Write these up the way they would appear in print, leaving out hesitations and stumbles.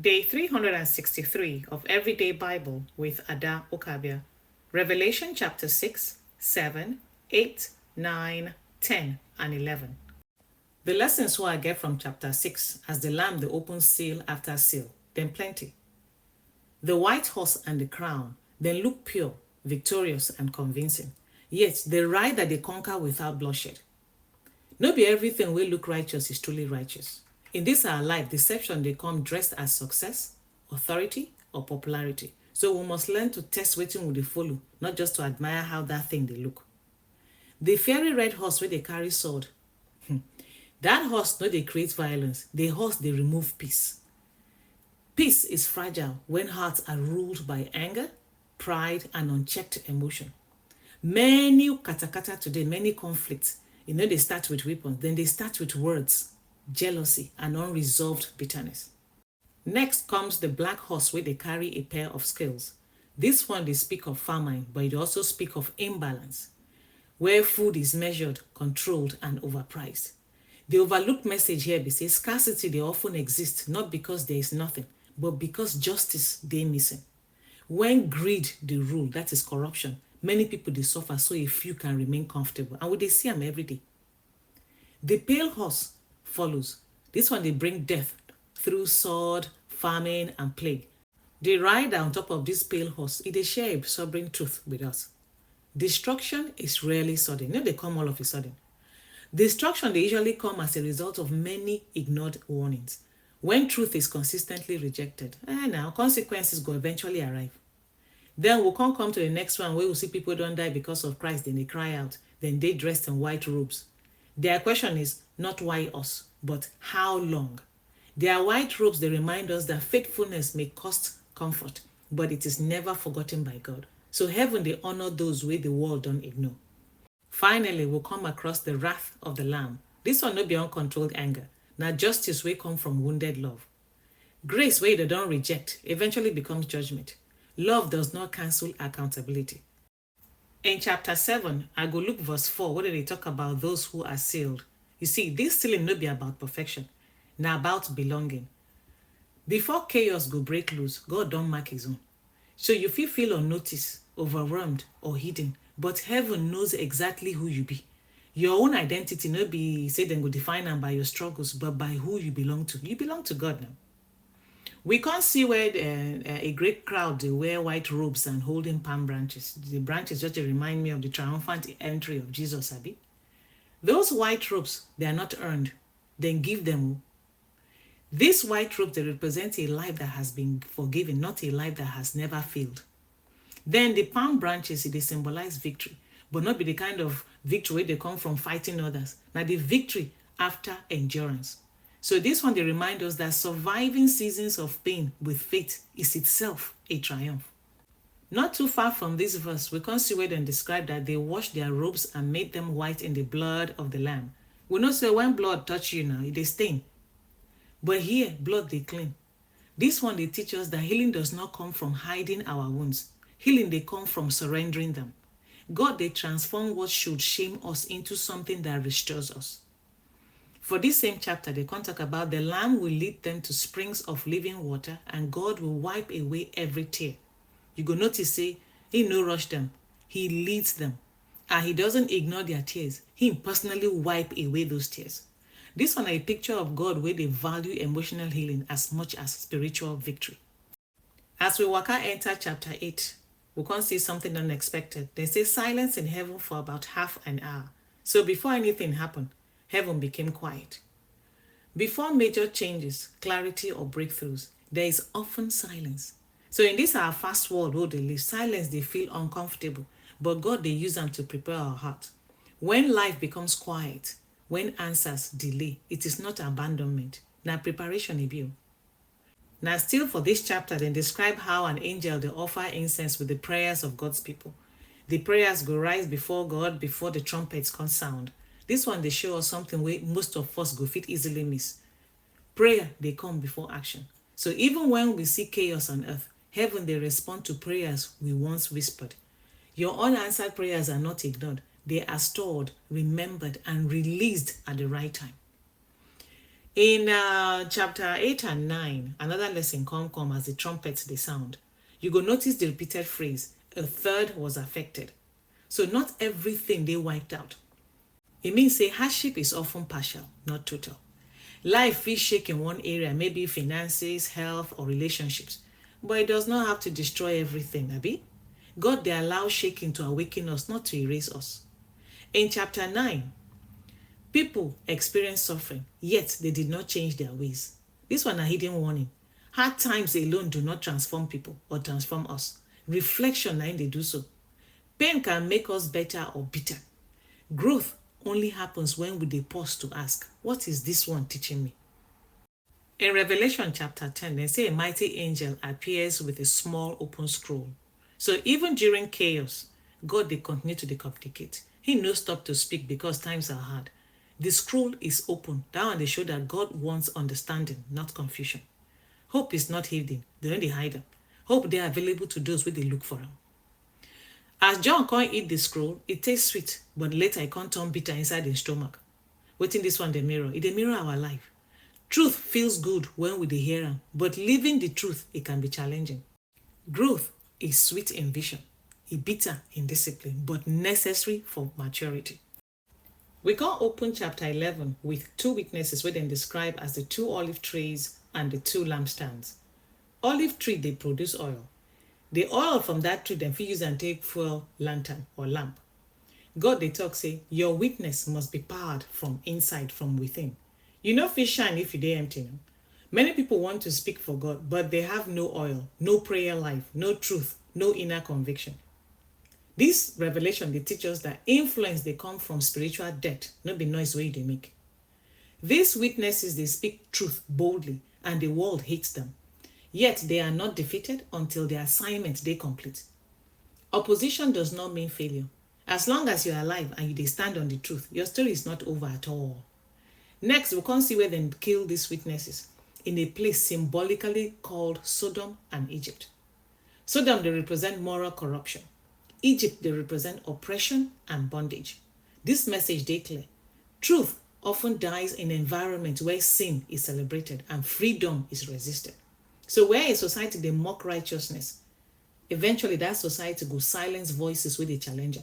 Day 363 of Everyday Bible with Ada Ukabia. Revelation chapter 6, 7, 8, 9, 10, and 11. The lessons what I get from chapter 6 as the Lamb the open seal after seal, then plenty. The white horse and the crown then look pure, victorious, and convincing. Yet the ride that they conquer without bloodshed. No be everything we look righteous is truly righteous. In this our life, deception they come dressed as success, authority, or popularity. So we must learn to test waiting with the follow, not just to admire how that thing they look. The fiery red horse where they carry sword. That horse no they create violence. The horse they remove peace. Peace is fragile when hearts are ruled by anger, pride, and unchecked emotion. Many katakata today, many conflicts, they start with weapons, then they start with words, jealousy, and unresolved bitterness. Next comes the black horse where they carry a pair of scales. This one they speak of famine, but it also speak of imbalance, where food is measured, controlled, and overpriced. The overlooked message here be say scarcity they often exist not because there is nothing, but because justice they missing. When greed they rule, that is corruption, many people they suffer so a few can remain comfortable, and we they see them every day. The pale horse follows. This one they bring death through sword, famine, and plague. They ride on top of this pale horse. They share a sobering truth with us. Destruction is rarely sudden. They come all of a sudden. Destruction they usually come as a result of many ignored warnings. When truth is consistently rejected, now consequences will eventually arrive. Then we'll come to the next one where we'll see people don't die because of Christ, then they cry out, then they dressed in white robes. Their question is not why us, but how long? Their white robes, they remind us that faithfulness may cost comfort, but it is never forgotten by God. So heaven, they honor those way the world don't ignore. Finally, we'll come across the wrath of the Lamb. This one no be uncontrolled anger. Now justice will come from wounded love. Grace, where they don't reject, eventually becomes judgment. Love does not cancel accountability. In chapter 7, I go look verse 4, where they talk about those who are sealed. You see, this sealing no be about perfection, now about belonging. Before chaos go break loose, God don't mark his own. So you feel unnoticed, overwhelmed, or hidden, but heaven knows exactly who you be. Your own identity no be say them go define them by your struggles, but by who you belong to. You belong to God now. We can't see where a great crowd they wear white robes and holding palm branches. The branches just remind me of the triumphant entry of Jesus, Abi. Those white robes, they are not earned. Then give them. These white robes, they represent a life that has been forgiven, not a life that has never failed. Then the palm branches, they symbolize victory, but not be the kind of victory where they come from fighting others. Now the victory after endurance. So this one, they remind us that surviving seasons of pain with faith is itself a triumph. Not too far from this verse, we can see where they describe that they washed their robes and made them white in the blood of the Lamb. We know say when blood touch you now, they stain. But here, blood they clean. This one, they teach us that healing does not come from hiding our wounds. Healing, they come from surrendering them. God, they transform what should shame us into something that restores us. For this same chapter, they can talk about the Lamb will lead them to springs of living water, and God will wipe away every tear. You go notice, say, he no rush them. He leads them. And he doesn't ignore their tears. He personally wipe away those tears. This one is a picture of God where they value emotional healing as much as spiritual victory. As we enter chapter 8, we can see something unexpected. They say silence in heaven for about half an hour. So before anything happened, heaven became quiet. Before major changes, clarity, or breakthroughs, there is often silence. So in this our fast world where they live, silence they feel uncomfortable, but God they use them to prepare our heart. When life becomes quiet, when answers delay, it is not abandonment. Now preparation is built. Now still for this chapter, they describe how an angel they offer incense with the prayers of God's people. The prayers go rise before God before the trumpets can sound. This one they show us something where most of us go fit easily miss. Prayer they come before action. So even when we see chaos on earth, heaven they respond to prayers we once whispered. Your unanswered prayers are not ignored. They are stored, remembered, and released at the right time. In chapter 8 and 9, another lesson come as the trumpets they sound. You go notice the repeated phrase, a third was affected. So not everything they wiped out. It means say hardship is often partial, not total. Life is shake in one area, maybe finances, health, or relationships. But it does not have to destroy everything, Abi. God they allow shaking to awaken us, not to erase us. In chapter 9, people experience suffering, yet they did not change their ways. This one a hidden warning. Hard times alone do not transform people or transform us. Reflection line they do so. Pain can make us better or bitter. Growth only happens when we pause to ask, what is this one teaching me? In Revelation chapter 10, they say a mighty angel appears with a small open scroll. So even during chaos, God they continue to communicate. He no stop to speak because times are hard. The scroll is open. That one they show that God wants understanding, not confusion. Hope is not hidden. They don't hide them. Hope they are available to those where they look for them. As John can't eat the scroll, it tastes sweet, but later it can't turn bitter inside the stomach. Waiting this one the mirror, it the mirror our life. Truth feels good when we hear them, but living the truth, it can be challenging. Growth is sweet in vision, it bitter in discipline, but necessary for maturity. We can open chapter 11 with two witnesses where they describe as the two olive trees and the two lampstands. Olive tree, they produce oil. The oil from that tree then use and take fuel lantern or lamp. God they talk say, your witness must be powered from inside, from within. You know fish shine if you dey empty. No? Many people want to speak for God, but they have no oil, no prayer life, no truth, no inner conviction. This revelation they teach us that influence they come from spiritual depth, not be noise way they make. These witnesses they speak truth boldly, and the world hates them. Yet they are not defeated until their assignment they complete. Opposition does not mean failure. As long as you're alive and you stand on the truth, your story is not over at all. Next, we can see where they kill these witnesses in a place symbolically called Sodom and Egypt. Sodom, they represent moral corruption. Egypt, they represent oppression and bondage. This message, they clear. Truth often dies in an environment where sin is celebrated and freedom is resisted. So where a society, they mock righteousness, eventually that society will silence voices with a challenger.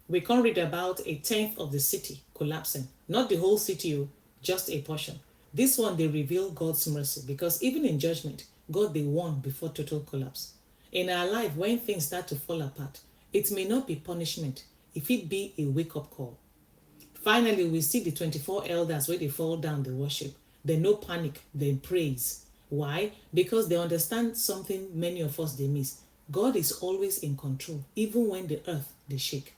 We can read about a tenth of the city collapsing. Not the whole city, just a portion. This one, they reveal God's mercy because even in judgment, God, they warn before total collapse. In our life, when things start to fall apart, it may not be punishment, if it be a wake-up call. Finally, we see the 24 elders where they fall down, they worship. They no panic, they praise. Why? Because they understand something many of us they miss. God is always in control, even when the earth they shake.